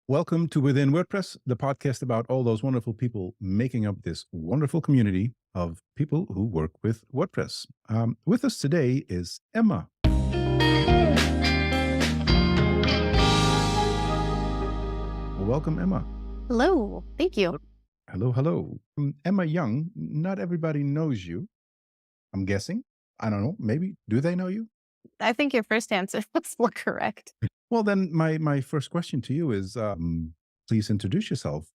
Welcome to Within WordPress, the podcast about all those wonderful people making up this wonderful community of people who work with WordPress. With us today is Emma. Welcome, Emma. Hello. Thank you. Hello, hello. Emma Young, not everybody knows you, I'm guessing. I don't know. Maybe. Do they know you? I think your first answer was more correct. Well, then my first question to you is please introduce yourself.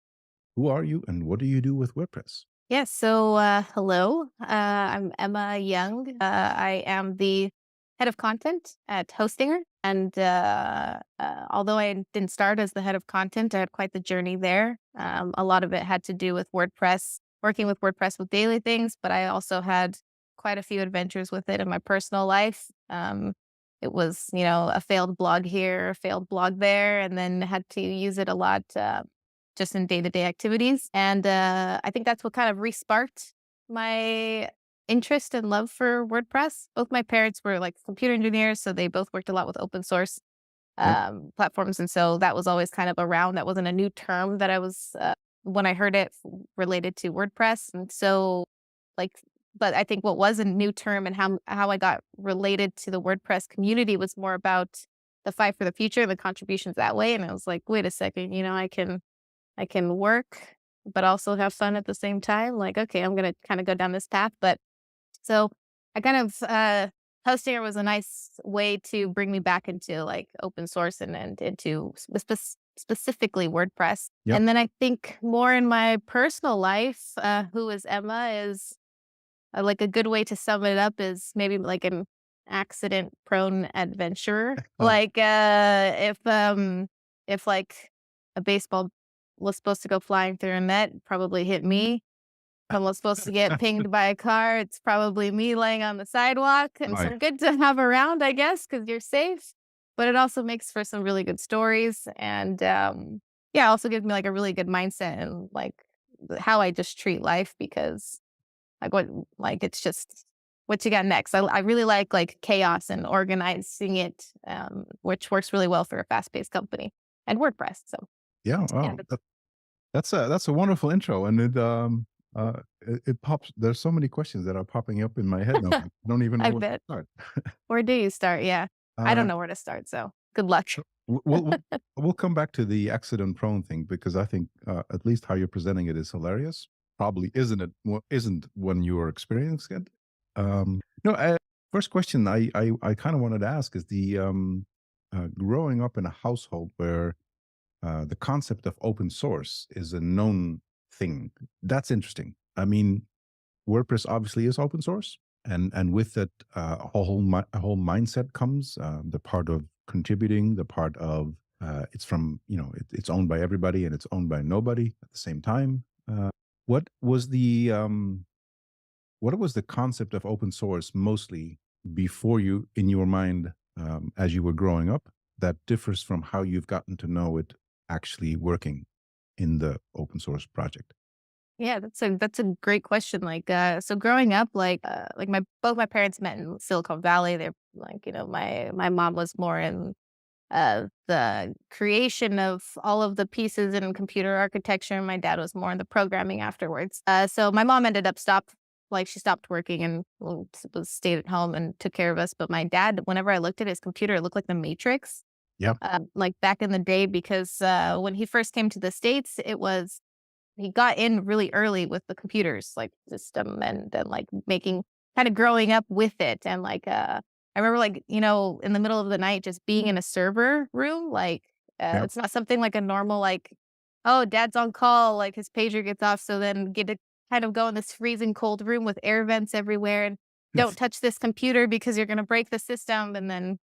Who are you and what do you do with WordPress? Yes. Hello. I'm Emma Young. I am the head of content at Hostinger. And although I didn't start as the head of content, I had quite the journey there. A lot of it had to do with WordPress, working with WordPress with daily things, but I also had quite a few adventures with it in my personal life. It was, a failed blog here, a failed blog there, and then had to use it a lot just in day-to-day activities. And I think that's what kind of re-sparked my interest and love for WordPress. Both my parents were like computer engineers, so they both worked a lot with open source Yep. platforms. And so that was always kind of around. That wasn't a new term that I was, when I heard it related to WordPress. And so like, but I think what was a new term and how I got related to the WordPress community was more about the fight for the future, the contributions that way. And I was like, wait a second, I can work, but also have fun at the same time. Like, okay, I'm going to kind of go down this path. But so I kind of, Hostinger was a nice way to bring me back into like open source and into specifically WordPress. Yep. And then I think more in my personal life, who is Emma is like a good way to sum it up is maybe like an accident prone adventurer. Oh, Like, if like a baseball was supposed to go flying through a net, it probably hit me. If I was supposed to get pinged by a car, it's probably me laying on the sidewalk. And my. so good to have around, I guess, because you're safe. But it also makes for some really good stories. And yeah, also gives me like a really good mindset and like how I just treat life because like it's just what you got next. I really like chaos and organizing it, which works really well for a fast-paced company and WordPress. So Yeah, yeah, wow. That's a wonderful intro, and it pops. There's so many questions that are popping up in my head now. I don't even know I where to bet. start. Where do you start? Yeah. I don't Uh, know where to start, so good luck. so we'll come back to the accident prone thing because I think at least how you're presenting it is hilarious. Probably isn't it? Isn't when you are experiencing it. No. First question I kind of wanted to ask is the growing up in a household where the concept of open source is a known thing. That's interesting. I mean, WordPress obviously is open source, and with it, a whole mindset comes. The part of contributing, the part of it's from it's owned by everybody and it's owned by nobody at the same time. What was the concept of open source mostly before you in your mind as you were growing up that differs from how you've gotten to know it actually working in the open source project? Yeah, that's a great question. Like, so growing up, like my both my parents met in Silicon Valley. They're like, my mom was more in the creation of all of the pieces in computer architecture, and my dad was more in the programming afterwards. So my mom ended up she stopped working and was stayed at home and took care of us. But my dad, whenever I looked at his computer, it looked like the Matrix. Yeah. Like back in the day, because when he first came to the States, he got in really early with the computers like system and like making kind of growing up with it. And I remember in the middle of the night, just being in a server room, Yeah. it's not something like a normal, like, oh, dad's on call, like his pager gets off. So then get to kind of go in this freezing cold room with air vents everywhere and don't touch this computer because you're going to break the system. And then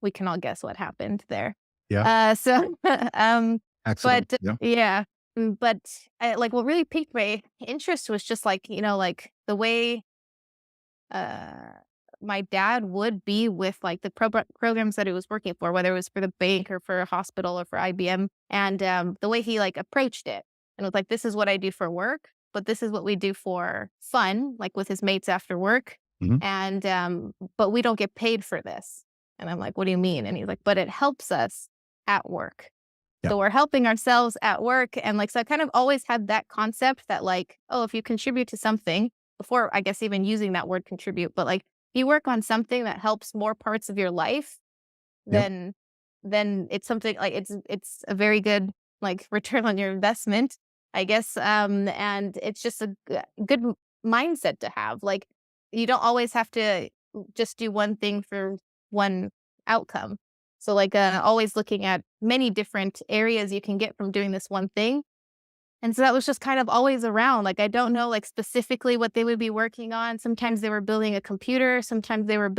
we can all guess what happened there. Yeah. So, Accident. but Yeah. yeah, but like what really piqued my interest was just like, like the way uh, my dad would be with like the programs that he was working for, whether it was for the bank or for a hospital or for IBM, and the way he like approached it and was like, this is what I do for work, but this is what we do for fun, like with his mates after work, Mhm. and but we don't get paid for this. And I'm like, what do you mean? And he's like, but it helps us at work. Yeah. So we're helping ourselves at work. And like, so I kind of always had that concept that like, oh, if you contribute to something before, I guess, even using that word contribute, but like, if you work on something that helps more parts of your life, Yep. then it's something like it's a very good like return on your investment, I guess. And it's just a good mindset to have. Like you don't always have to just do one thing for one outcome. So like always looking at many different areas you can get from doing this one thing. And so that was just kind of always around. Like I don't know like specifically what they would be working on. Sometimes they were building a computer, sometimes they were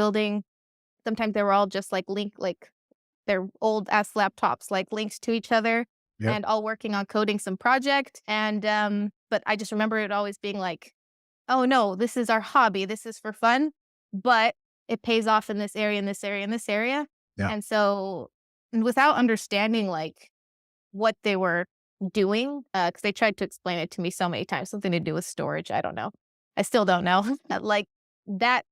all just like their old ass laptops like linked to each other Yep. and all working on coding some project. And but I just remember it always being like, oh no, this is our hobby. This is for fun, but it pays off in this area, in this area, in this area. Yeah. And so and without understanding like what they were doing, because they tried to explain it to me so many times, something to do with storage. I don't know. I still don't know. Like that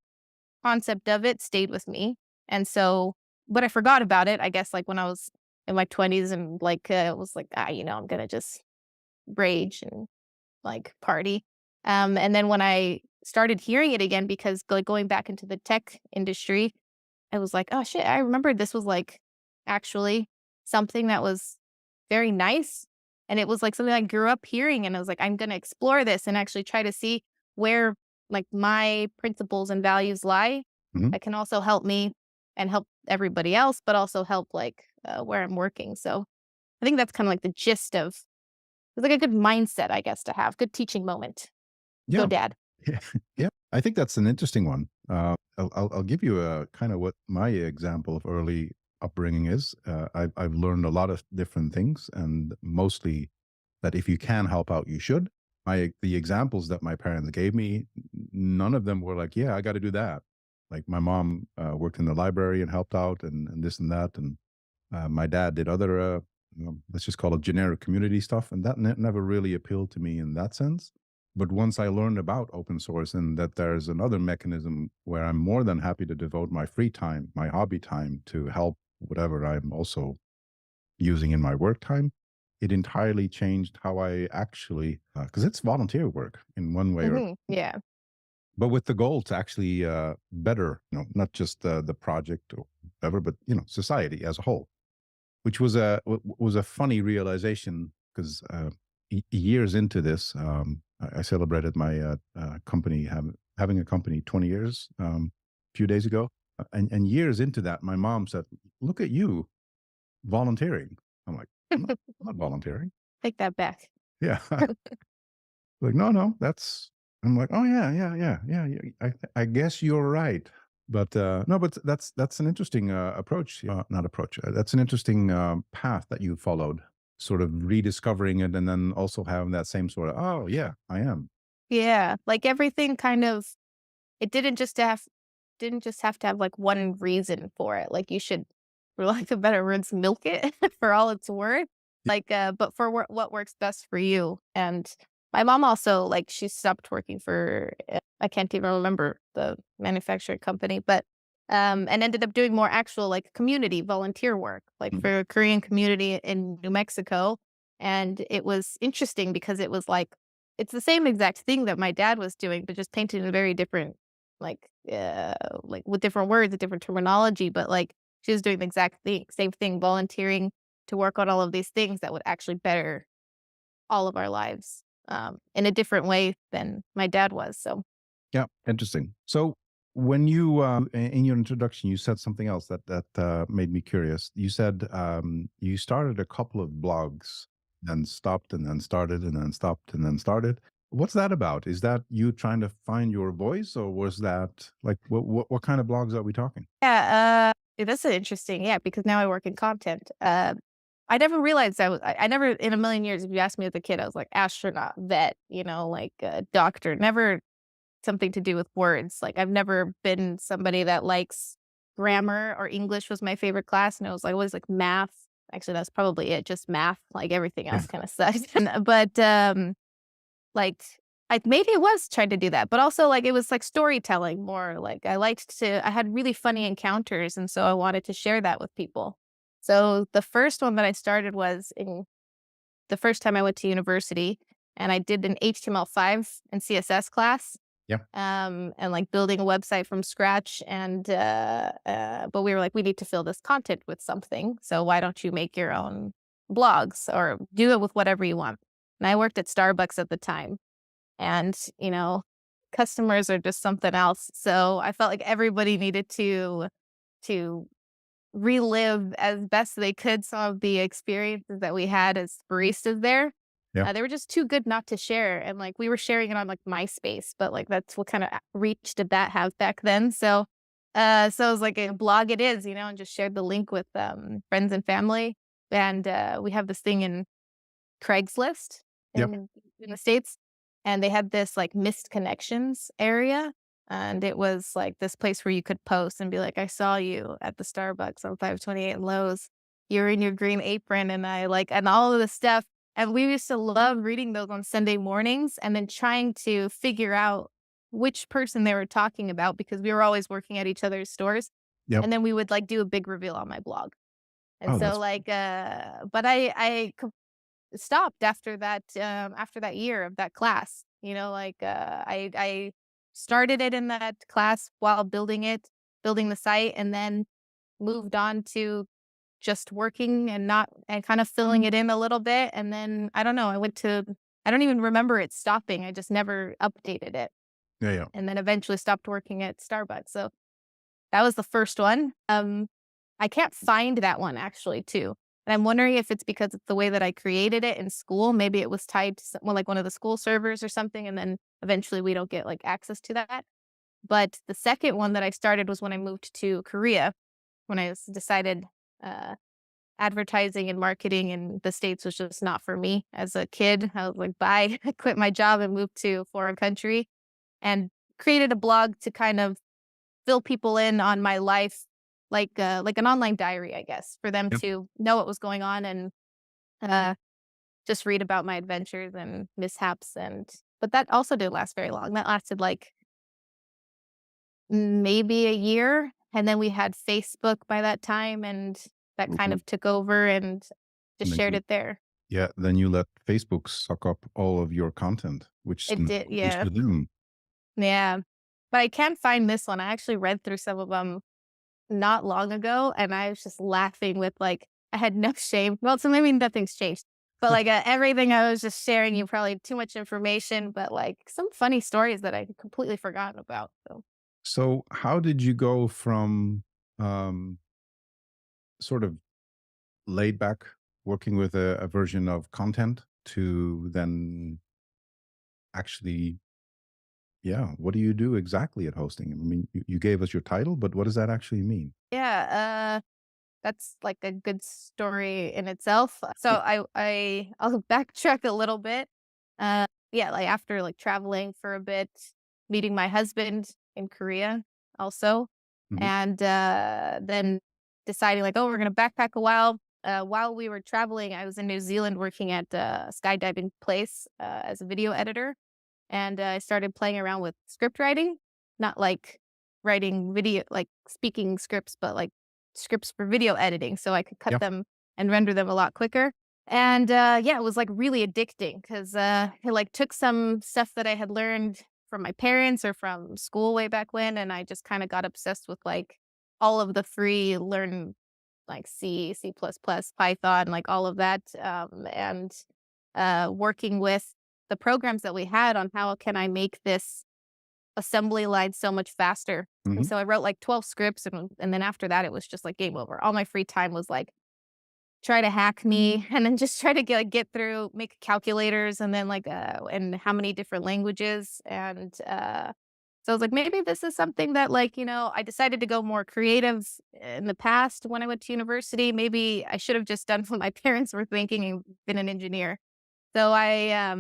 concept of it stayed with me. And so but I forgot about it, I guess, like, when I was in my 20s and, like, was like, I'm gonna just rage and, like, party." And then when I started hearing it again because, like, going back into the tech industry, I was like, "Oh, shit, I remembered this was, like, actually something that was very nice." And it was, like, something I grew up hearing, and I was like, "I'm gonna explore this and actually try to see where, like, my principles and values lie Mhm. that can also help me and help everybody else, but also help, like, where I'm working." So, I think that's kinda like the gist of it's like a good mindset, I guess, to have, good teaching moment. Go Yeah. dad. Yeah. Yeah. I think that's an interesting one. I'll give you a kind of what my example of early upbringing is. I've learned a lot of different things, and mostly that if you can help out, you should. The examples that my parents gave me, none of them were like, "Yeah, I got to do that." Like my mom worked in the library and helped out, and this and that, and my dad did other, let's just call it generic community stuff, and that never really appealed to me in that sense. But once I learned about open source and that there's another mechanism where I'm more than happy to devote my free time, my hobby time to help whatever I'm also using in my work time, it entirely changed how I actually, because it's volunteer work in one way or, Mhm, yeah. but with the goal to actually better, not just the project or whatever, but society as a whole, which was was a funny realization because years into this, I celebrated my company having a company 20 years a few days ago, and years into that, my mom said, "Look at you volunteering." I'm like, I'm not volunteering." Take that back. Yeah, like no, no, that's. I'm like, oh yeah, yeah, yeah, yeah. Yeah, I guess you're right. But no, but that's an interesting approach. Not approach. That's an interesting path that you followed. Sort of rediscovering it, and then also having that same sort of, oh yeah, I am. Yeah, like, everything kind of it didn't just have to have, like, one reason for it, like, you should, for lack of better words, milk it for all it's worth, like, but for what works best for you, and my mom also, like, she stopped working for, I can't even remember the manufacturing company, but, and ended up doing more actual, like, community volunteer work, like, Mhm. for a Korean community in New Mexico, and it was interesting because it was like it's the same exact thing that my dad was doing, but just painted in a very different like, with different words, a different terminology, but, like, she was doing the exact same thing, volunteering to work on all of these things that would actually better all of our lives, in a different way than my dad was, so Yeah, interesting. So when you in your introduction, you said something else that made me curious. You said you started a couple of blogs, then stopped, and then started, and then stopped, and then started. What's that about? Is that you trying to find your voice, or was that like what kind of blogs are we talking? yeah, that's interesting, yeah, because now I work in content, I never realized I never in a million years, if you asked me as a kid, I was like astronaut, vet, like, doctor, never something to do with words. Like, I've never been somebody that likes grammar or English was my favorite class, and it was, like, always, like, math. Actually, that's probably it, just math, like, everything Yeah. else kinda sucked. But, like, maybe it was trying to do that, but also, like, it was, like, storytelling more, like, I had really funny encounters, and so I wanted to share that with people. So the first one that I started was in the first time I went to university, and I did an HTML5 and CSS class, Yeah. and like building a website from scratch. And but we were like, we need to fill this content with something. So why don't you make your own blogs or do it with whatever you want? And I worked at Starbucks at the time, and customers are just something else. So I felt like everybody needed to relive as best they could some of the experiences that we had as baristas there. Yeah. They were just too good not to share, and, like, we were sharing it on, like, MySpace, but, like, that's what kinda reach did that have back then, so it was like a blog it is, and just shared the link with, friends and family, and, we have this thing in Craigslist Yep. in the States, and they had this, like, missed connections area, and it was, like, this place where you could post and be like, "I saw you at the Starbucks on 528 and Lowe's. You're in your green apron," and I like and all of this stuff, and we used to love reading those on Sunday mornings and then trying to figure out which person they were talking about because we were always working at each other's stores, Yep. and then we would, like, do a big reveal on my blog, and Oh, so, that's like, but I stopped after that year of that class, like, I started it in that class while building the site, and then moved on to just working and not and kind of filling it in a little bit, and then, I don't know, I don't even remember it stopping, I just never updated it, yeah. Yeah. and then eventually stopped working at Starbucks, so that was the first one. I can't find that one actually too. And I'm wondering if it's because it's the way that I created it in school. Maybe it was tied to like one of the school servers or something, and then eventually we don't get like access to that. But the second one that I started was when I moved to Korea, when decided uh, advertising and marketing in the States was just not for me as a kid. I was like, bye. I quit my job and moved to a foreign country and created a blog to kind of fill people in on my life, like an online diary, I guess, for them Yep. to know what was going on and, uh, just read about my adventures and mishaps but that also didn't last very long. That lasted, like, maybe a year, and then we had Facebook by that time, and that kind Ooh. of took over and just And then shared you, it there. yeah, then you let Facebook suck up all of your content, which It now did, goes yeah. to them. Yeah. But I can find this one. I actually read through some of them not long ago, and I was just laughing with, like I had no shame. Well, so maybe nothing's changed, but, like, everything I was just sharing you probably too much information, but, like, some funny stories that I completely forgotten about, so So, how did you go from um, sort of laid back working with a version of content to then actually, yeah, what do you do exactly at hosting? I mean, you gave us your title, but what does that actually mean? yeah, that's, like, a good story in itself. So Yeah. I'll backtrack a little bit. Yeah, like, after, like, traveling for a bit, meeting my husband in Korea also, Hmm. and, then deciding, like, "Oh, we're gonna backpack a while." While we were traveling, I was in New Zealand working at a skydiving place, as a video editor, and I started playing around with script writing, not like writing video like speaking scripts, but like scripts for video editing, so I could cut Yeah. them and render them a lot quicker. And yeah, it was like really addicting because it like took some stuff that I had learned from my parents or from school way back when, and I just kind of got obsessed with like all of the free learn like C, C++, Python, like all of that, and working with the programs that we had on how can I make this assembly line so much faster. And Hmm. so I wrote like 12 scripts and then after that it was just like game over. All my free time was like try to hack me and then just try to get through, make calculators and then like and how many different languages and so I was like, maybe this is something that like, I decided to go more creative in the past when I went to university. Maybe I should have just done what my parents were thinking and been an engineer. So I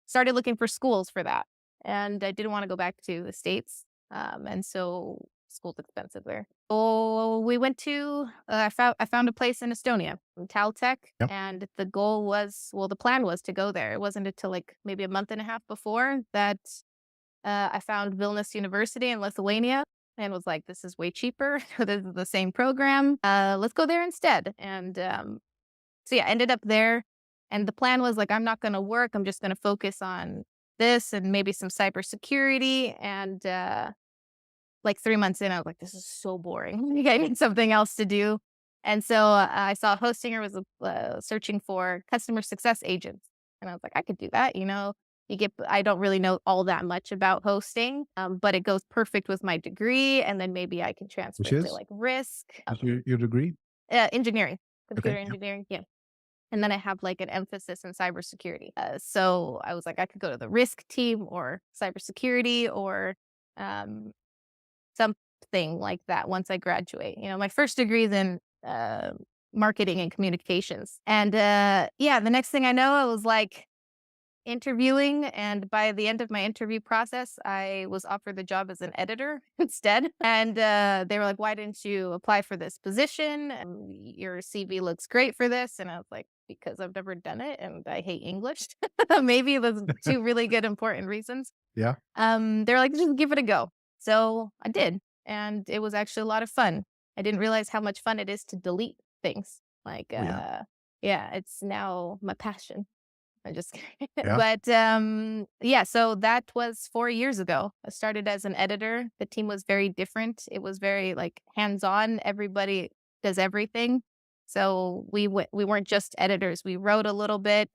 started looking for schools for that, and I didn't wanna go back to the States, and so school's expensive there. So we went to I found a place in Estonia, in Caltech, Yeah. and the goal was the plan was to go there. It wasn't until, like, maybe a month and a half before that, I found Vilnius University in Lithuania, and was like, "This is way cheaper. This is the same program. Let's go there instead." And so yeah, ended up there. And the plan was like, I'm not going to work. I'm just going to focus on this and maybe some cybersecurity. And like 3 months in, I was like, this is so boring. Like, I need something else to do. And so I saw Hostinger was searching for customer success agents. And I was like, I could do that. I don't really know all that much about hosting, but it goes perfect with my degree. And then maybe I can Which transfer to is? like risk, Is your degree? engineering, Okay. computer Yeah. engineering. Yeah. And then I have like an emphasis in cybersecurity. So I was like, I could go to the risk team or cybersecurity or um, something like that once I graduate. My first degree is in marketing and communications. And yeah, the next thing I know, I was like interviewing. And by the end of my interview process, I was offered the job as an editor instead. And they were like, why didn't you apply for this position? Your CV looks great for this. And I was like, because I've never done it and I hate English. Maybe those two really good, important reasons. Yeah. They were like, just give it a go. So I did. And it was actually a lot of fun. I didn't realize how much fun it is to delete things. Like, Oh, yeah. yeah, it's now my passion. I'm just kidding. Yeah. But, yeah, so that was 4 years ago. I started as an editor. The team was very different. It was very, like, hands-on. Everybody does everything. So we weren't just editors. We wrote a little bit.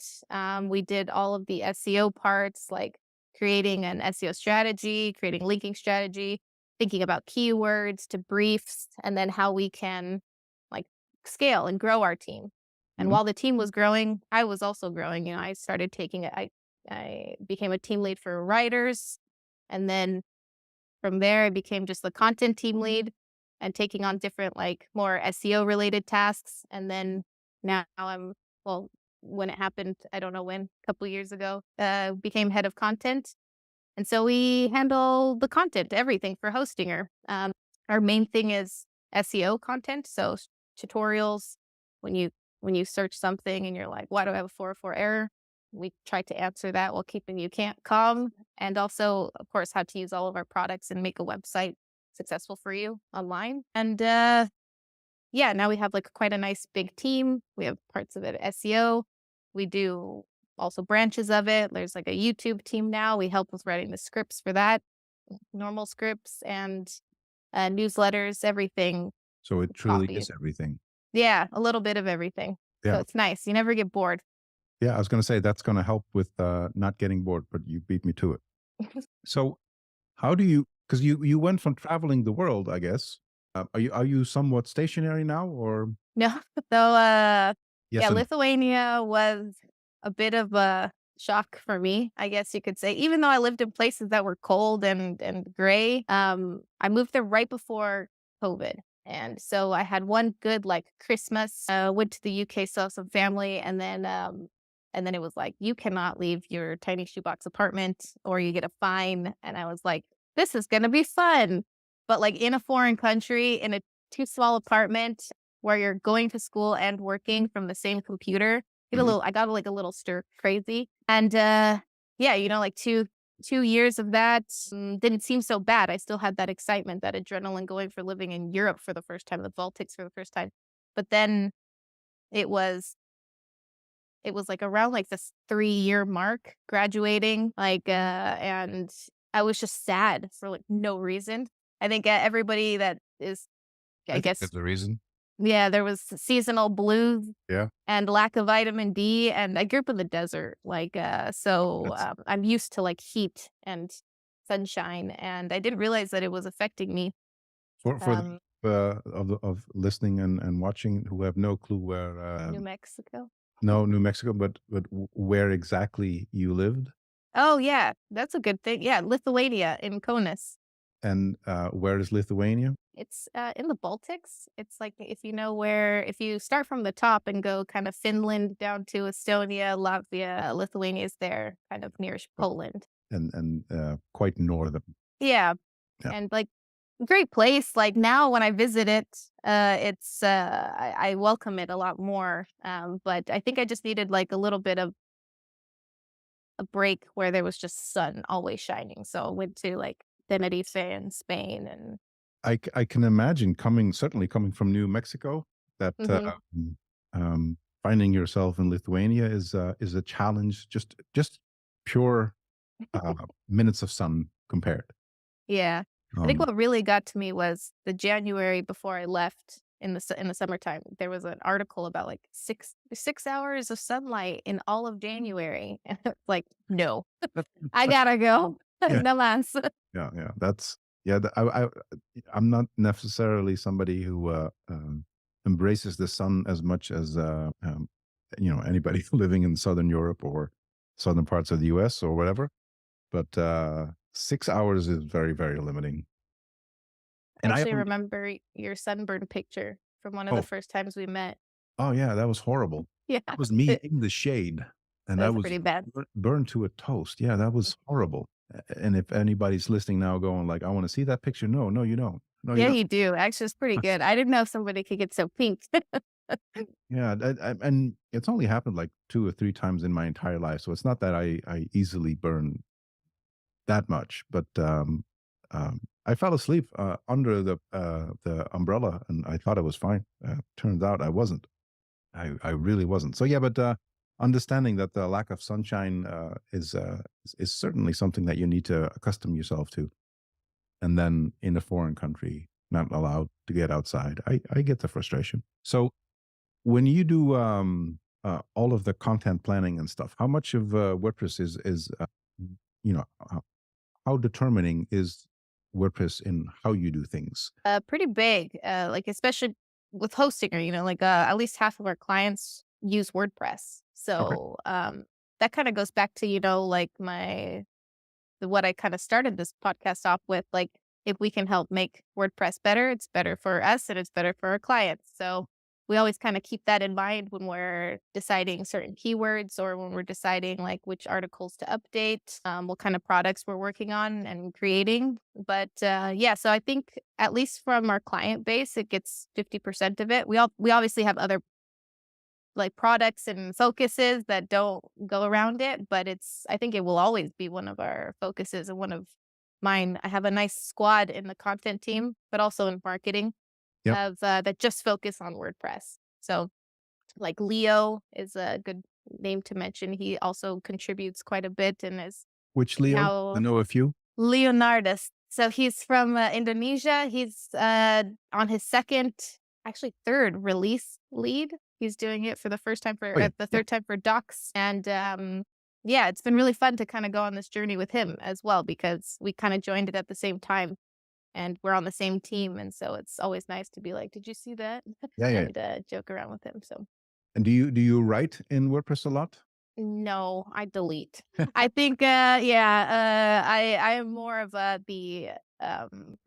We did all of the SEO parts, like creating an SEO strategy, creating linking strategy, thinking about keywords to briefs, and then how we can, like, scale and grow our team. And Mhm. while the team was growing, I was also growing. I started taking it. I became a team lead for writers, and then from there, I became just the content team lead and taking on different, like, more SEO related tasks. And then now well, when it happened, I don't know when, a couple years ago, became head of content. And so we handle the content, everything for Hostinger. Our main thing is SEO content, so tutorials. When you when you search something and you're like, "Why do I have a 404 error?" We try to answer that while keeping you can't calm, and also, of course, how to use all of our products and make a website successful for you online. And yeah, now we have like quite a nice big team. We have parts of it SEO. We do also branches of it. There's like a YouTube team now. We help with writing the scripts for that, normal scripts and newsletters, everything. So it truly Coffee. is everything. Yeah, a little bit of everything. So Yeah. it's nice. You never get bored. Yeah. I was going to say that's going to help with not getting bored, but you beat me to it. So how do you? Because you went from traveling the world, I guess. Are you somewhat stationary now, or No. So yes yeah, and Lithuania was a bit of a shock for me, I guess you could say. Even though I lived in places that were cold and gray, I moved there right before COVID. And so I had one good like Christmas, went to the UK, saw some family, and then it was like, you cannot leave your tiny shoebox apartment or you get a fine. And I was like, this is gonna be fun. But like in a foreign country, in a too small apartment, where you're going to school and working from the same computer. Mhm. I got like a little stir crazy. And yeah, like 2 years of that didn't seem so bad. I still had that excitement, that adrenaline going for living in Europe for the first time, the Baltics for the first time. But then it was it was like around like this 3-year mark graduating, like and I was just sad for like no reason. I think everybody that is I I think guess there's a reason. yeah, there was seasonal blues Yeah. and lack of vitamin D, and I grew up in the desert, like, so, That's I'm used to, like, heat and sunshine, and I didn't realize that it was affecting me. for the Um, of listening and watching who have no clue where New Mexico. no New Mexico, but where exactly you lived Oh, yeah, that's a good thing. Yeah, Lithuania in Kaunas. and where is Lithuania? It's, in the Baltics. It's like if you start from the top and go kind of Finland down to Estonia, Latvia, Lithuania is there, kind of near Poland. And quite northern. Yeah, Yeah. and, like, great place, like, now when I visit it, I welcome it a lot more, but I think I just needed, like, a little bit of a break where there was just sun always shining, so I went to, like, Tenerife in Spain and I can imagine certainly coming from New Mexico, that Hmm. finding yourself in Lithuania is a challenge. Just pure minutes of sun compared. Yeah. I think Um, what really got to me was the January before I left in in the summertime. There was an article about like 6 hours of sunlight in all of January. And it's like, no, I gotta go. yeah, No mas. yeah. That's yeah. I'm not necessarily somebody who embraces the sun as much as anybody living in Southern Europe or southern parts of the U.S. or whatever. But 6 hours is very, very limiting. I And I actually only remember your sunburn picture from one of the oh first times we met. oh yeah, that was horrible. Yeah, That was me in the shade, and I that's was pretty bad. burned to a toast. Yeah, that was horrible. And if anybody's listening now, going like, "I want to see that picture," no, no, you don't. No, you Yeah, don't. you do. Actually, it's pretty good. I didn't know somebody could get so pink. Yeah, and it's only happened like 2 or 3 times in my entire life, so it's not that I easily burn that much. But I fell asleep under the umbrella, and I thought I was fine. Turns out I wasn't. I really wasn't. So yeah, but understanding that the lack of sunshine is certainly something that you need to accustom yourself to, and then in a foreign country, not allowed to get outside. I get the frustration. So when you do all of the content planning and stuff, how much of WordPress is you know how determining is WordPress in how you do things? Pretty big, like, especially with Hostinger, like, at least half of our clients use WordPress. Okay. So, that kinda goes back to, like, what I kinda started this podcast off with, like, if we can help make WordPress better, it's better for us and it's better for our clients. So we always kinda keep that in mind when we're deciding certain keywords or when we're deciding, like, which articles to update, what kind of products we're working on and creating. But, yeah, so I think at least from our client base, it gets 50% of it. We obviously have other like products and focuses that don't go around it, but I think it will always be one of our focuses and one of mine. I have a nice squad in the content team, but also in marketing Yep. of that just focus on WordPress. So like Leo is a good name to mention. He also contributes quite a bit and is Which Leo? I now know a few. Leonardus. So he's from Indonesia. He's on his second, actually third release lead. He's doing it for the first time Oh yeah, the yeah, third time for Docs, and yeah, it's been really fun to kind of go on this journey with him as well because we kind of joined it at the same time and we're on the same team, and so it's always nice to be like, "Did you see that?" yeah, yeah. and joke around with him. So And do you write in WordPress a lot? no, I delete. I think, yeah, I am more of the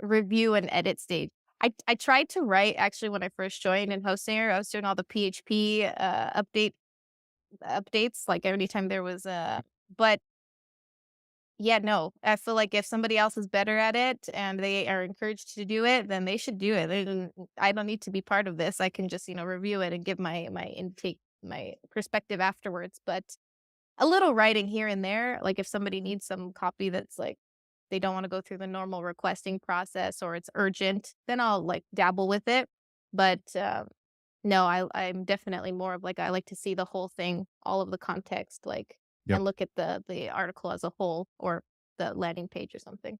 review and edit stage. I tried to write actually when I first joined in Hostinger. I was doing all the PHP updates like anytime there was a, but yeah, no, I feel like if somebody else is better at it and they are encouraged to do it, then they should do it. I don't need to be part of this. I can just review it and give my intake, my perspective afterwards. But a little writing here and there, like if somebody needs some copy that's like they don't wanna go through the normal requesting process or it's urgent, then I'll, like, dabble with it. But, no, I'm definitely more of, like, I like to see the whole thing, all of the context, like, Yep. and look at the article as a whole or the landing page or something.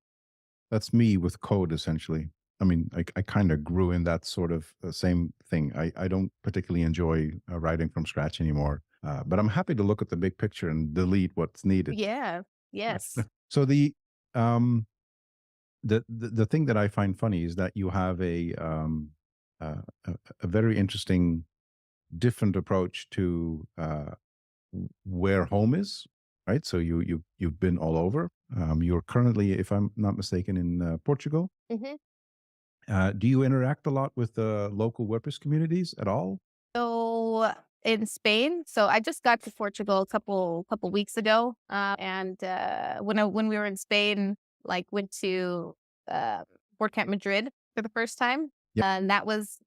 That's me with code essentially. I mean, I kind of grew in that sort of same thing. I don't particularly enjoy writing from scratch anymore, but I'm happy to look at the big picture and delete what's needed. Yeah. Yes. So um, the thing that I find funny is that you have a very interesting, different approach to where home is, right? So you've been all over. You're currently, if I'm not mistaken, in Portugal. Mhm. Do you interact a lot with the local WordPress communities at all? So in Spain, so I just got to Portugal a couple weeks ago, and when we were in Spain, like went to uh, WordCamp Madrid for the first time, Yep. and that was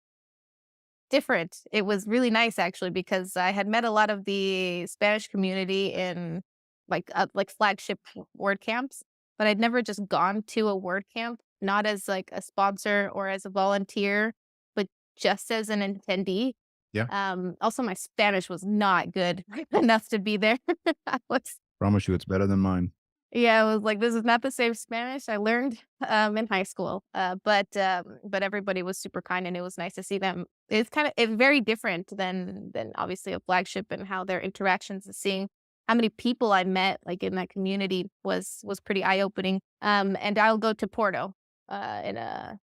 different. It was really nice actually because I had met a lot of the Spanish community in like flagship word camps, but I'd never just gone to a word camp not as like a sponsor or as a volunteer, but just as an attendee. Yeah. Also my Spanish was not good enough to be there. I was Promise you it's better than mine. Yeah, I was like, "This is not the same Spanish I learned, in high school." But everybody was super kind, and it was nice to see them. It's very different than obviously a flagship and how their interactions and seeing how many people I met, like, in that community was pretty eye-opening. And I'll go to Porto, in a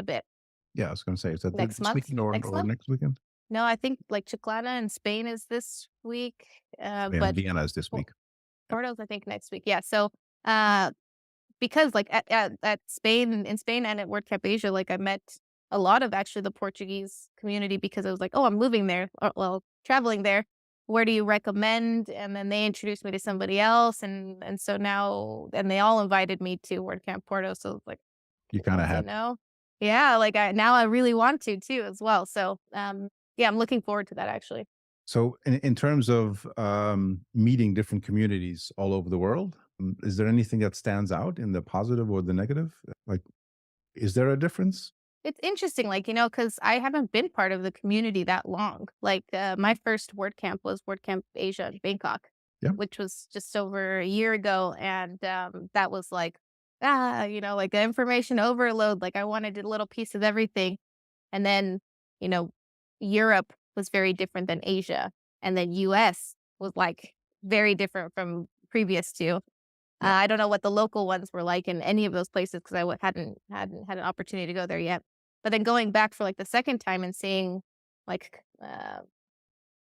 bit. Yeah, I was gonna say, is that Next this month? weekend or Next month? next weekend? No, I think, like, Chiclana in Spain is this week, Yeah, but Vienna is this Por week. Yeah. Porto's, I think, next week. Yeah, so, uh because, like, at Spain in Spain and at WordCamp Asia, like, I met a lot of actually the Portuguese community because I was like, "Oh, I'm moving there, or well, traveling there. Where do you recommend?" And then they introduced me to somebody else, and so now and they all invited me to WordCamp Porto, so it's like, You "Don't kinda say had to. no." Yeah, like, I really want to too as well, so, yeah, I'm looking forward to that actually. So in terms of, meeting different communities all over the world, is there anything that stands out in the positive or the negative? Like, is there a difference? It's interesting, like, because I haven't been part of the community that long. Like, my first WordCamp was WordCamp Asia in Bangkok, Yeah. which was just over a year ago, and, that was like, like, the information overload, like, I wanted a little piece of everything, and then, you know, Europe was very different than Asia, and then US was, like, very different from previous 2. Yeah. I don't know what the local ones were like in any of those places 'cause I hadn't had an opportunity to go there yet. But then going back for, like, the second time and seeing, like,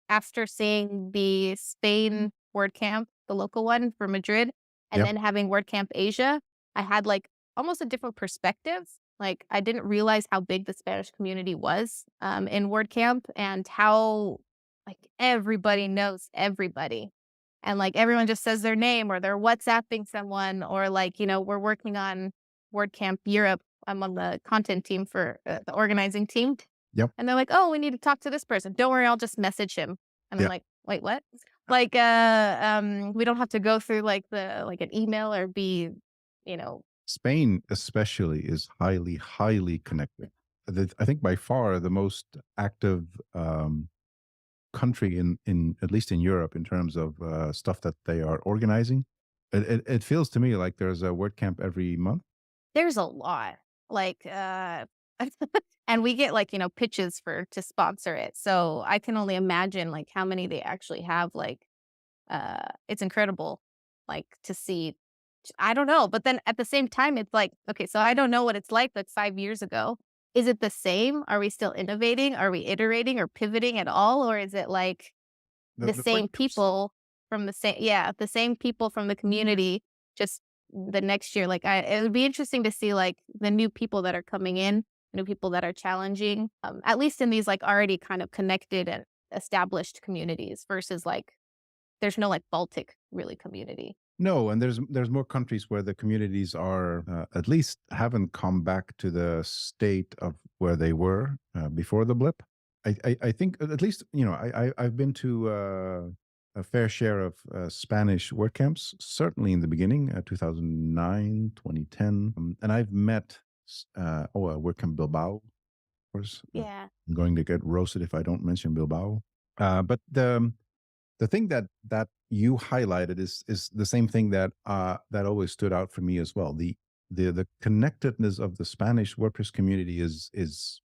after seeing the Spain WordCamp, the local one for Madrid, and Yeah. then having WordCamp Asia, I had, like, almost a different perspective. Like, I didn't realize how big the Spanish community was, in WordCamp and how, like, everybody knows everybody. And, like, everyone just says their name or they're WhatsApping someone or, like, we're working on WordCamp Europe. I'm on the content team for, the organizing team. Yep. And they're like, "Oh, we need to talk to this person. Don't worry, I'll just message him." And I'm Yeah. like, "Wait, what?" Like, we don't have to go through like an email or be, you know Spain especially is highly, highly connected. I think by far the most active, country in at least in Europe in terms of, stuff that they are organizing. It feels to me like there's a WordCamp every month. there's a lot. Like, and we get like, pitches to sponsor it. So I can only imagine like how many they actually have. Like, it's incredible, like to see. I don't know. But then at the same time, it's like, okay, so I don't know what it's like 5 years ago. Is it the same? Are we still innovating? Are we iterating or pivoting at all? Or is it like the The same friendships. people from the same people from the community, just the next year, like, it would be interesting to see, like, the new people that are coming in, new people that are challenging, at least in these, like, already kind of connected and established communities versus, like, there's no, like, Baltic really community. No, and there's more countries where the communities are, at least haven't come back to the state of where they were, before the blip. I think at least, I've been to, a fair share of, Spanish work camps, certainly in the beginning, 2009, 2010, and I've met work camp Bilbao, of course. Yeah. I'm going to get roasted if I don't mention Bilbao. But the thing that you highlighted is the same thing that always stood out for me as well. The connectedness of the Spanish WordPress community is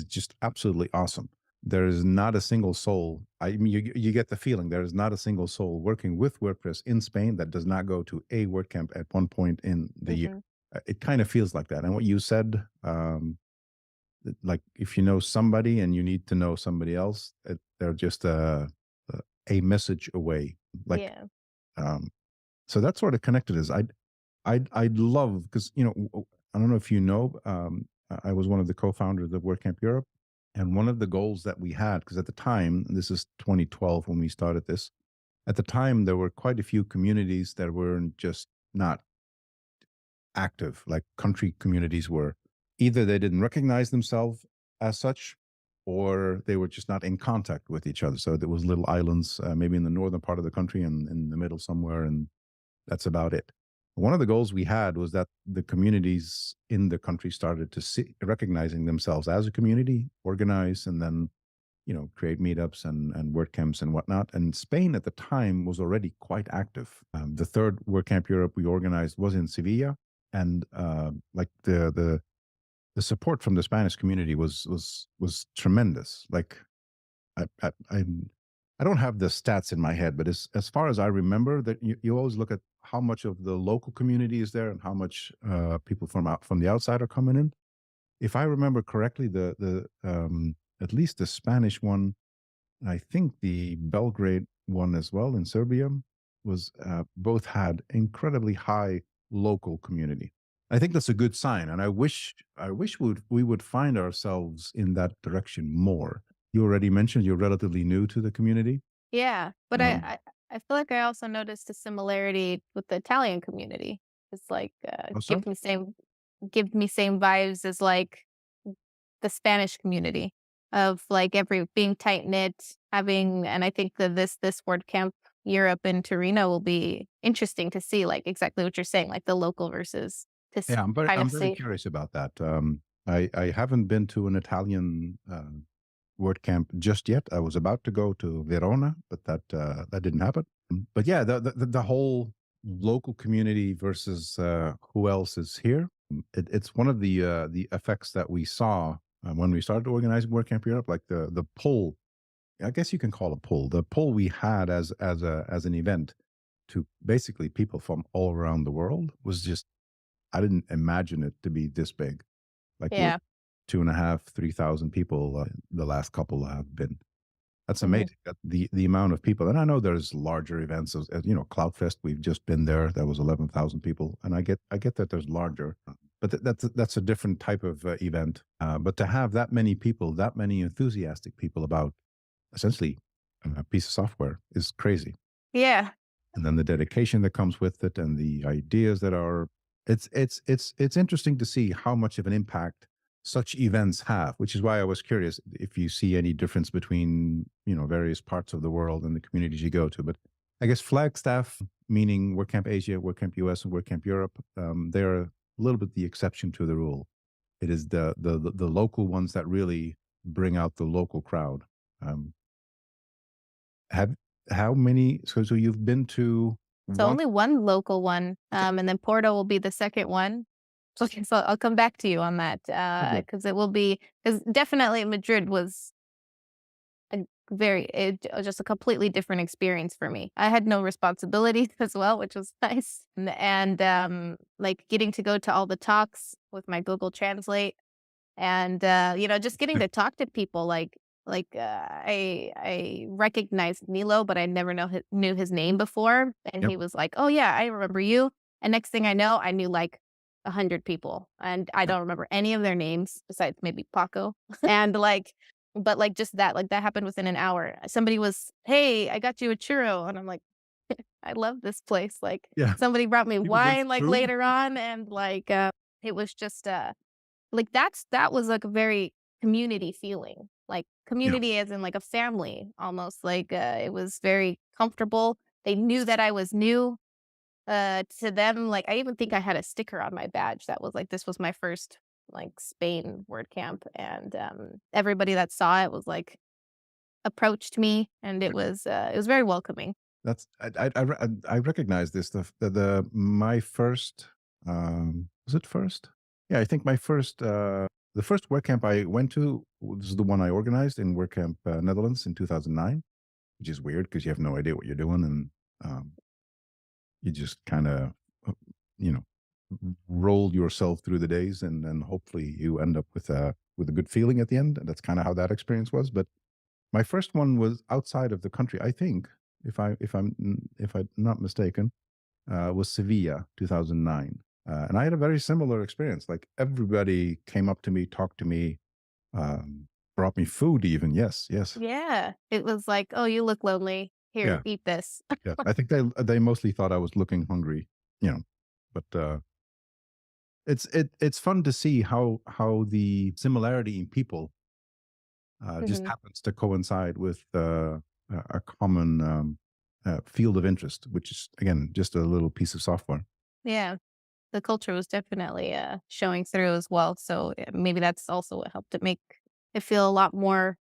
just absolutely awesome. There is not a single soul. I mean, you get the feeling there is not a single soul working with WordPress in Spain that does not go to a WordCamp at one point in the year. Mhm. It kind of feels like that. And what you said, like if you know somebody and you need to know somebody else, they're just a message away. Like, Yeah. um, so that's sort of connected as I'd love because I don't know if you know, I was one of the co-founders of WordCamp Europe, and one of the goals that we had because at the time, and this is 2012 when we started this. At the time, there were quite a few communities that weren't just not active, like country communities were. Either they didn't recognize themselves as such, or they were just not in contact with each other. So there was little islands, maybe in the northern part of the country and in the middle somewhere, and that's about it. One of the goals we had was that the communities in the country started to see, recognizing themselves as a community, organize, and then create meetups and WordCamps and whatnot. And Spain at the time was already quite active. The third WordCamp Europe we organized was in Sevilla, and like the support from the Spanish community was tremendous. Like I I I I don't have the stats in my head, but as far as I remember, that you always look at how much of the local community is there and how much people from the outside are coming in. If I remember correctly, the at least the Spanish one, I think the Belgrade one as well in Serbia was both had incredibly high local community. I think that's a good sign, and I wish we would find ourselves in that direction more. You already mentioned you're relatively new to the community. Yeah, but Um, I feel like I also noticed a similarity with the Italian community. It's like, how so? give me same vibes as, like, the Spanish community of, like, every being tight-knit, having and I think that this WordCamp Europe in Torino will be interesting to see, like, exactly what you're saying, like, the local versus to Yeah, kind of I'm very see. curious about that. I haven't been to an Italian WordCamp just yet. I was about to go to Verona, but that didn't happen. But yeah, the whole local community versus who else is here. It's one of the effects that we saw when we started organizing WordCamp Europe, like the pull. I guess you can call it pull. The pull we had as an event to basically people from all around the world was just, I didn't imagine it to be this big. Like we're Yeah. 2.5, 3,000 people. The last couple have been. That's Mhm. amazing. That the amount of people, and I know there's larger events. Cloudfest. We've just been there. That was 11,000 people, and I get that there's larger, but that's a different type of event. But to have that many people, that many enthusiastic people about essentially a piece of software is crazy. Yeah. And then the dedication that comes with it and the ideas that are, it's interesting to see how much of an impact such events have, which is why I was curious if you see any difference between various parts of the world and the communities you go to. But I guess Flagstaff, meaning WordCamp Asia, WordCamp US, and WordCamp Europe, they're a little bit the exception to the rule. It is the local ones that really bring out the local crowd. um, have how many? So you've been to So one? only one local one, Okay, and then Porto will be the second one. Okay, so I'll come back to you on that, okay. because it will be because definitely Madrid was a just a completely different experience for me. I had no responsibilities as well, which was nice, and, like, getting to go to all the talks with my Google Translate and, just getting to talk to people, I recognized Milo, but I never knew his name before, and Yep. he was like, "Oh, yeah, I remember you," and next thing I know, I knew, like, 100 people, and I Yep. don't remember any of their names besides maybe Paco, and, just that, like, that happened within an hour. Somebody was, "Hey, I got you a churro," and I'm like, "I love this place," like, Yeah. somebody brought me People bring wine, like, food. later on, and, it was just, that was, like, a very community feeling, like, Yeah. community as in, like, a family almost, it was very comfortable. They knew that I was new, to them, like, I even think I had a sticker on my badge that was like, "This was my first, like, Spain WordCamp," and, everybody that saw it was, like approached me, and it was very welcoming. That's I recognize this. The my first, was it first? Yeah, I think my first the first WordCamp I went to was the one I organized in WordCamp Netherlands in 2009, which is weird because you have no idea what you're doing, and um, you just kind of you know roll yourself through the days, and then hopefully you end up with a good feeling at the end. And that's kind of how that experience was. But my first one was outside of the country, I think, if I'm not mistaken, was Sevilla, 2009. And I had a very similar experience. Like everybody came up to me, talked to me, um, brought me food even. Yes, yes. Yeah. It was like, "Oh, you look lonely. Here, Yeah, eat this." yeah. I think they mostly thought I was looking hungry, you know. But it's fun to see how the similarity in people just Mhm. happens to coincide with a common field of interest, which is again just a little piece of software. Yeah. The culture was definitely, showing through as well, so, maybe that's also what helped it make it feel a lot more,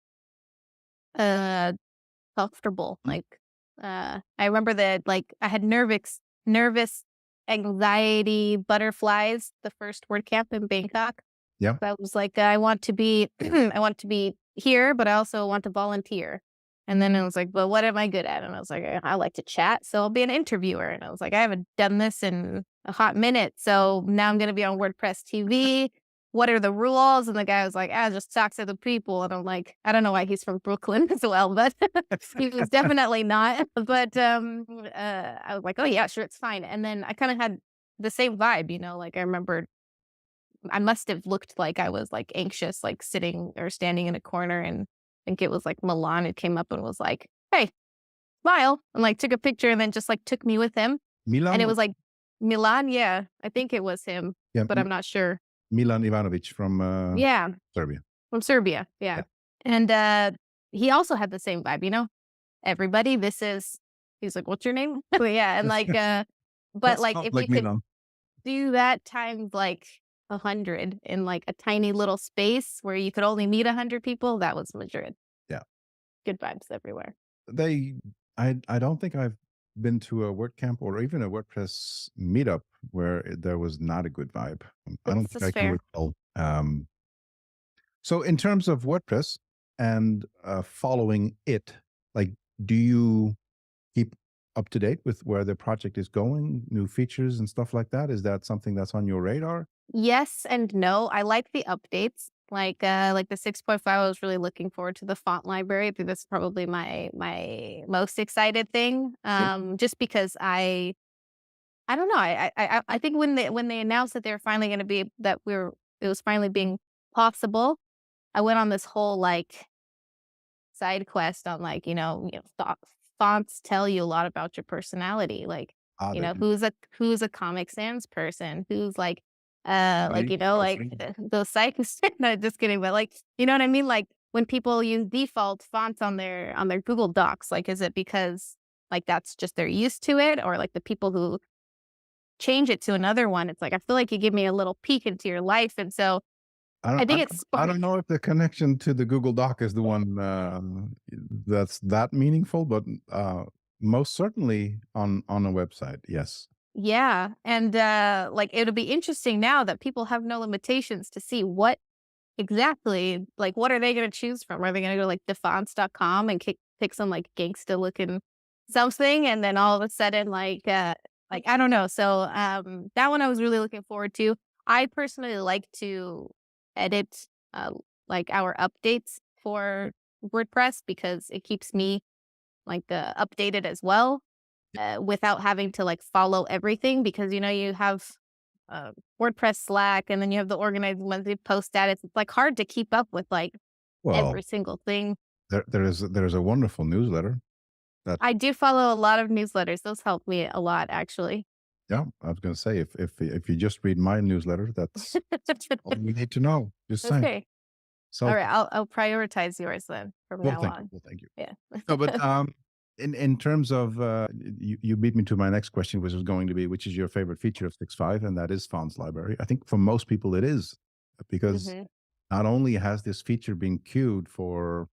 uh, comfortable, Mm, like, I remember that, like, I had nervous anxiety butterflies the first WordCamp in Bangkok. yeah. I was like, I want to be I want to be here, but I also want to volunteer. And then it was like, "But what am I good at?" And I was like, I like to chat, so I'll be an interviewer." And I was like, "I haven't done this in a hot minute, so now I'm gonna be on WordPress TV. What are the rules?" And the guy was like, just talk to the people." And I'm like, I don't know why he's from Brooklyn as well, but he was definitely not. But, I was like, "Oh, yeah, sure, it's fine." And then I kinda had the same vibe, like, I remembered I must have looked like I was, like, anxious, like, sitting or standing in a corner, and I think it was, like, Milan who came up and was like, "Hey, smile," and, like, took a picture and then just, like, took me with him, and Milan, it was, like Milan? Yeah, I think it was him, yeah, but I'm not sure. Milan Ivanovic from Yeah, Serbia. from Serbia, yeah, Yeah. and, he also had the same vibe. "Everybody, this is" he's like, "What's your name?" But yeah, and, like, but, That like, sounds if you like could Milan. do that times, like, 100 in, like, a tiny little space where you could only meet 100 people, that was Madrid. Yeah. Good vibes everywhere. They I don't think I've been to a WordCamp or even a WordPress meetup where there was not a good vibe. I don't think That's I can fair. recall. So in terms of WordPress and following it, like, do you keep up to date with where the project is going, new features and stuff like that? Is that something that's on your radar? Yes and no. I like the updates. Like the 6.5, I was really looking forward to the font library. I think that's probably my most excited thing. Yeah. Just because I don't know. I think when they announced that they were finally gonna be that we're it was finally being possible, I went on this whole like side quest on like, fonts tell you a lot about your personality. Like, Ah, they do. who's a Comic Sans person, who's like, Funny. So funny. those sites. No, just kidding, but like, you know what I mean? Like when people use default fonts on their Google Docs, like is it because like that's just they're used to it, or like the people who change it to another one, it's like I feel like you give me a little peek into your life. And so I I don't I think it's don't I don't know if the connection to the Google Doc is the one, that's that meaningful, but, most certainly on a website, yes. yeah, and, like, it'll be interesting now that people have no limitations to see what exactly like, what are they gonna choose from? Are they gonna go, like, defonts.com and pick some, like, gangsta looking something, and then all of a sudden, like, I don't know. So, that one I was really looking forward to. I personally like to edit, like, our updates for WordPress because it keeps me, like, updated as well without having to like follow everything because you have WordPress Slack and then you have the organized monthly post status. It's like hard to keep up with like Well, every single thing. there's a wonderful newsletter that I do follow a lot of newsletters. Those help me a lot, actually. yeah, I was gonna say, if you just read my newsletter, that's all you need to know. Just saying. Okay. All So right. I'll prioritize yours then from well, now thank you. on. Well, thank you. Yeah. No, but, in terms of, you beat me to my next question, which was going to be, which is your favorite feature of 6.5, and that is fonts library. I think for most people it is, because hmm not only has this feature been queued for,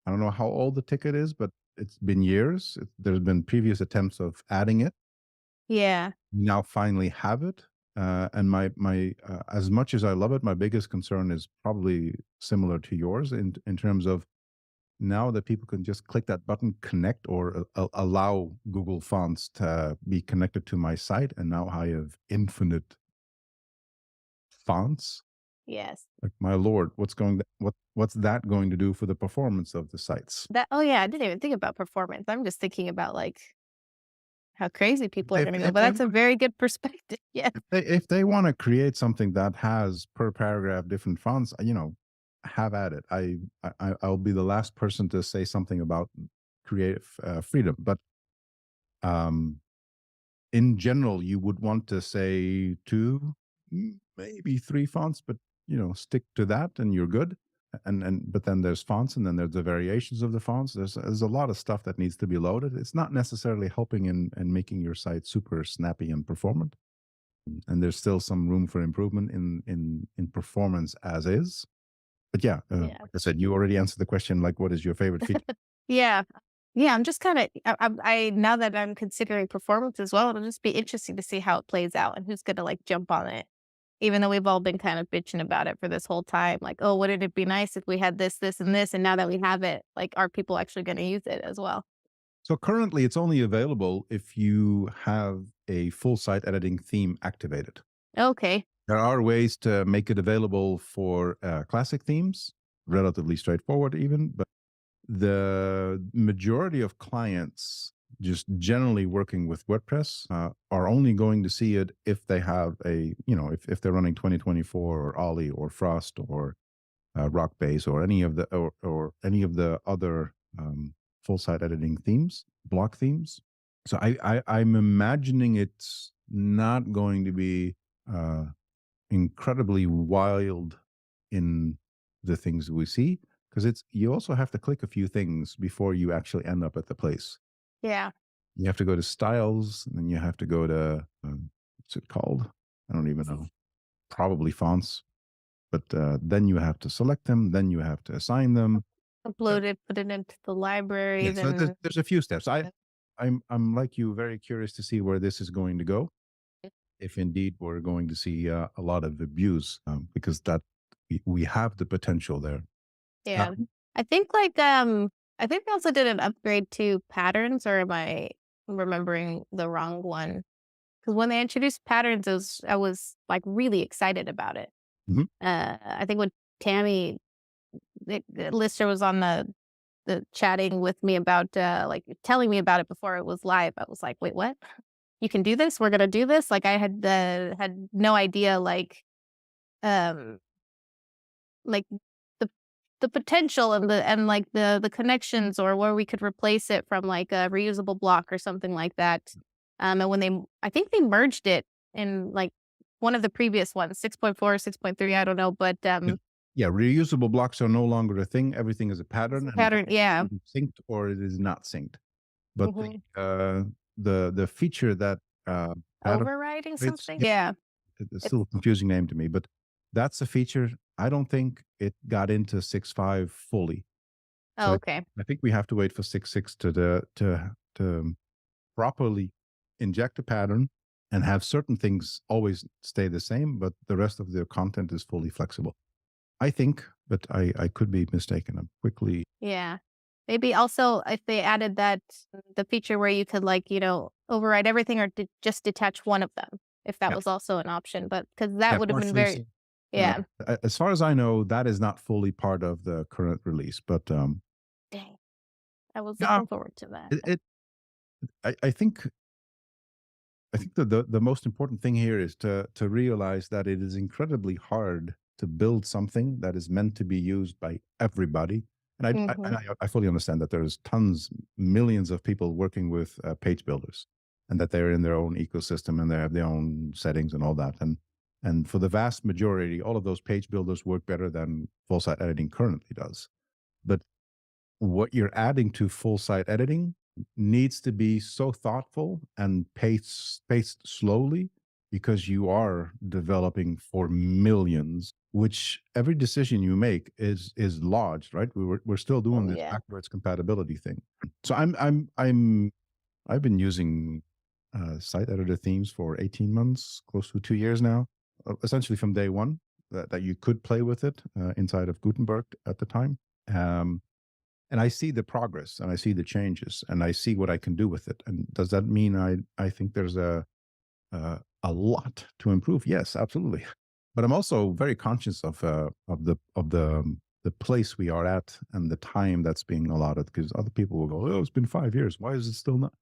I don't know how old the ticket is, but it's been years. There's been previous attempts of adding it. Yeah. Now finally have it. And as much as I love it, my biggest concern is probably similar to yours in terms of now that people can just click that button, connect, or allow Google Fonts to be connected to my site, and now I have infinite fonts. Yes. Like my lord, what's that going to do for the performance of the sites? That. Oh yeah. I didn't even think about performance. I'm just thinking about like how crazy people are If going to go. if But they that's a want very good perspective. Yeah. if they want to create something that has per paragraph different fonts, have at it. I'll be the last person to say something about creative freedom, but um, in general, you would want to say two, maybe three fonts, but stick to that, and you're good. and but then there's fonts, and then there's the variations of the fonts. There's a lot of stuff that needs to be loaded. It's not necessarily helping in making your site super snappy and performant. And there's still some room for improvement in performance as is. But yeah, Yeah. like I said, you already answered the question. Like, what is your favorite feature? Yeah. Yeah, I'm just kinda I now that I'm considering performance as well, it'll just be interesting to see how it plays out and who's gonna, like, jump on it. Even though we've all been kind of bitching about it for this whole time, like, "Oh, wouldn't it be nice if we had this, this, and this?" And now that we have it, like, are people actually gonna use it as well? So currently, it's only available if you have a full site editing theme activated. Okay. There are ways to make it available for classic themes, relatively straightforward, even. But the majority of clients, just generally working with WordPress, are only going to see it if they have if they're running 2024 or Ollie or Frost or Rockbase or or any of the other full site editing themes, block themes. So I'm imagining it's not going to be uh, incredibly wild in the things we see, because it's you also have to click a few things before you actually end up at the place. Yeah. You have to go to styles, and then you have to go to what's it called? I don't even know. Probably fonts, but then you have to select them. Then you have to assign them. Uh, Upload it, put it into the library, yeah, so then there's a few steps. I'm like you, very curious to see where this is going to go. If indeed we're going to see a lot of abuse, because that we have the potential there. yeah. Um, I think, like, I think they also did an upgrade to patterns, or am I remembering the wrong one? Because when they introduced patterns, I was, like, really excited about it. mhm. I think when Tammy, the listener, was on the chatting with me about, like, telling me about it before it was live, I was like, "Wait, what? You can do this? We're gonna do this?" Like, I had no idea, um, like, the the potential and like, the connections, or where we could replace it from, like, a reusable block or something like that. And when I think they merged it in, like, one of the previous ones, 6.4 or 6.3, I don't know, but, Yeah. Yeah, reusable blocks are no longer a thing. Everything is a it's pattern, a and pattern, yeah. it is synced or it is not synced. But Mhm. the feature that pattern Overriding creates, something? yeah, Yeah. it's It's still a confusing name to me, but that's a feature. I don't think it got into 6.5 fully. So Oh, okay. I think we have to wait for 6.6 to properly inject a pattern and have certain things always stay the same, but the rest of the content is fully flexible. I think, but I could be mistaken. I'm quickly. Yeah. Maybe also if they added the feature where you could, like, override everything, or just detach one of them, if that Yeah, was also an option, but because that yeah, would have been partially. very. So, Yeah. as far as I know, that is not fully part of the current release, but Dang. I was yeah, looking forward to that. it, it I think the most important thing here is to realize that it is incredibly hard to build something that is meant to be used by everybody. And Mhm. I fully understand that there's tons, millions of people working with page builders, and that they're in their own ecosystem and they have their own settings and all that. And for the vast majority, all of those page builders work better than full site editing currently does. But what you're adding to full site editing needs to be so thoughtful and paced slowly, because you are developing for millions, which every decision you make is lodged, right? We're still doing Oh, this yeah. backwards compatibility thing. So I've been using site editor themes for 18 months, close to 2 years now, essentially from day one, that you could play with it inside of Gutenberg at the time. Um, and I see the progress and I see the changes and I see what I can do with it. And does that mean I think there's a lot to improve? Yes, absolutely. But I'm also very conscious of the place we are at and the time that's being allotted, because other people will go, "Oh, it's been 5 years. Why is it still not?"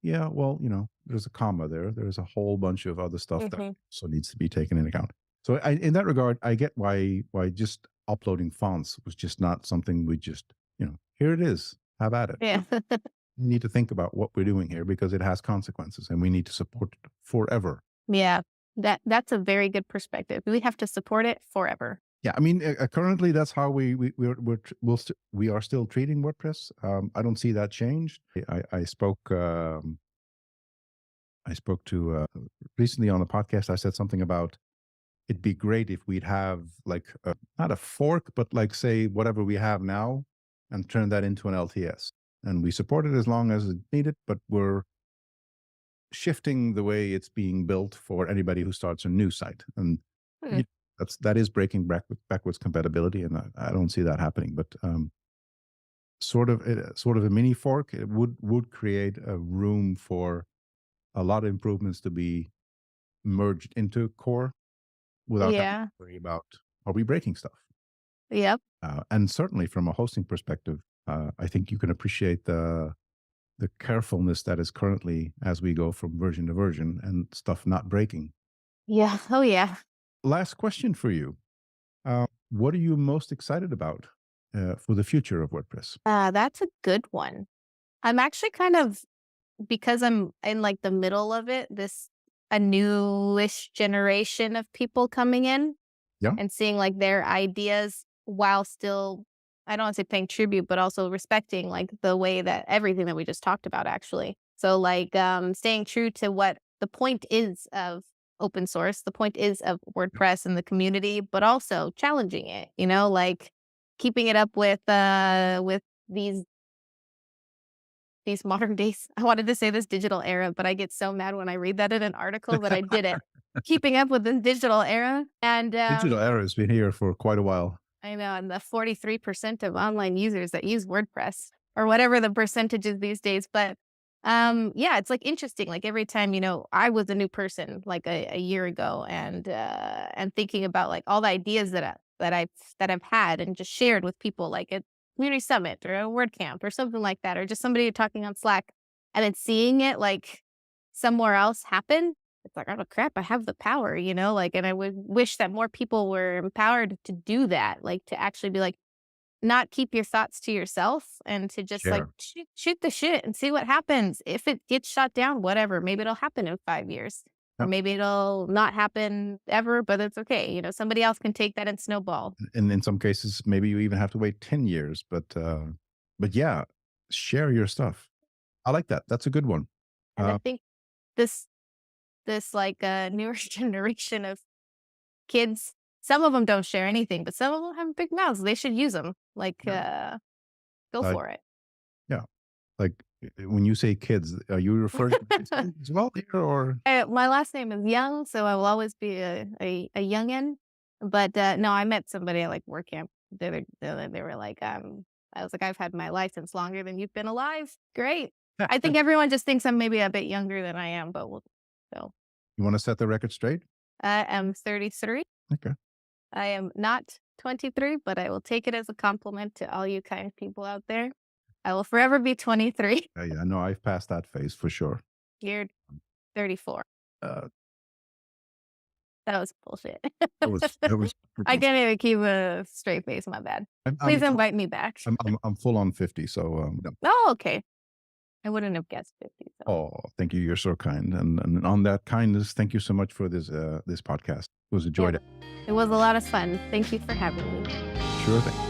Yeah, well, there's a comma there. There's a whole bunch of other stuff that Mhm. also needs to be taken into account. So in that regard, I get why just uploading fonts was just not something we just, here it is, have at it. Yeah. We need to think about what we're doing here because it has consequences and we need to support it forever. Yeah. That's a very good perspective. We have to support it forever. Yeah, I mean, currently that's how we are still treating WordPress. I don't see that changed. I spoke to recently on a podcast. I said something about it'd be great if we'd have like not a fork, but like say whatever we have now, and turn that into an LTS. And we support it as long as it's needed, but we're shifting the way it's being built for anybody who starts a new site. And Hmm. you, that is breaking backwards compatibility, and I don't see that happening. But sort of a mini fork, it would create a room for a lot of improvements to be merged into core without having to Yeah. worry about, are we breaking stuff? Yep. And certainly from a hosting perspective, I think you can appreciate the carefulness that is currently as we go from version to version and stuff not breaking. Yeah. Oh, yeah. Last question for you: what are you most excited about for the future of WordPress? That's a good one. I'm actually kind of because I'm in like the middle of it, this a newish generation of people coming in Yeah, and seeing like their ideas while still I don't want to say paying tribute, but also respecting like the way that everything that we just talked about actually. So like staying true to what the point is of open source, the point is of WordPress and the community, but also challenging it, like keeping it up with these these modern days. I wanted to say this digital era, but I get so mad when I read that in an article that I did it. Keeping up with the digital era. And digital era has been here for quite a while. I know, and the 43% of online users that use WordPress or whatever the percentage is these days. But yeah, it's like interesting. Like every time, I was a new person like a year ago and thinking about like all the ideas that I've had and just shared with people like at community summit or a WordCamp or something like that, or just somebody talking on Slack and then seeing it like somewhere else happen. It's like, "Oh, crap, I have the power," like, and I would wish that more people were empowered to do that, like, to actually be like, not keep your thoughts to yourself and to just, like, Share. shoot the shit and see what happens. If it gets shot down, whatever, maybe it'll happen in 5 years, or Yep. maybe it'll not happen ever, but it's okay, somebody else can take that and snowball. And in some cases, maybe you even have to wait 10 years. But yeah, share your stuff. I like that. That's a good one. And I Uh, think this like, newer generation of kids, some of them 'em don't share anything, but some of them have big mouths, they should use them. Like, yeah. go Uh, for it. yeah. Like when you say kids, are you referring to kids as well here, or My last name is Young, so I will always be a youngin, but, no, I met somebody at, like, WordCamp. They were like, I was like, "I've had my license longer than you've been alive. Great." I think everyone just thinks I'm maybe a bit younger than I am, but we'll so, you want to set the record straight? I am 33. Okay. I am not 23, but I will take it as a compliment to all you kind people out there. I will forever be 23. Yeah, no, I've passed that phase for sure. You're 34. Uh, That was bullshit. that was I super. can't even keep a straight face, my bad. I'm Please I'm invite me back. I'm full on 50, so no. Oh, okay. I wouldn't have guessed 50, so Oh, thank you. You're so kind. And on that kindness, thank you so much for this podcast. It was a joy yeah. to It was a lot of fun. Thank you for having me. sure thing.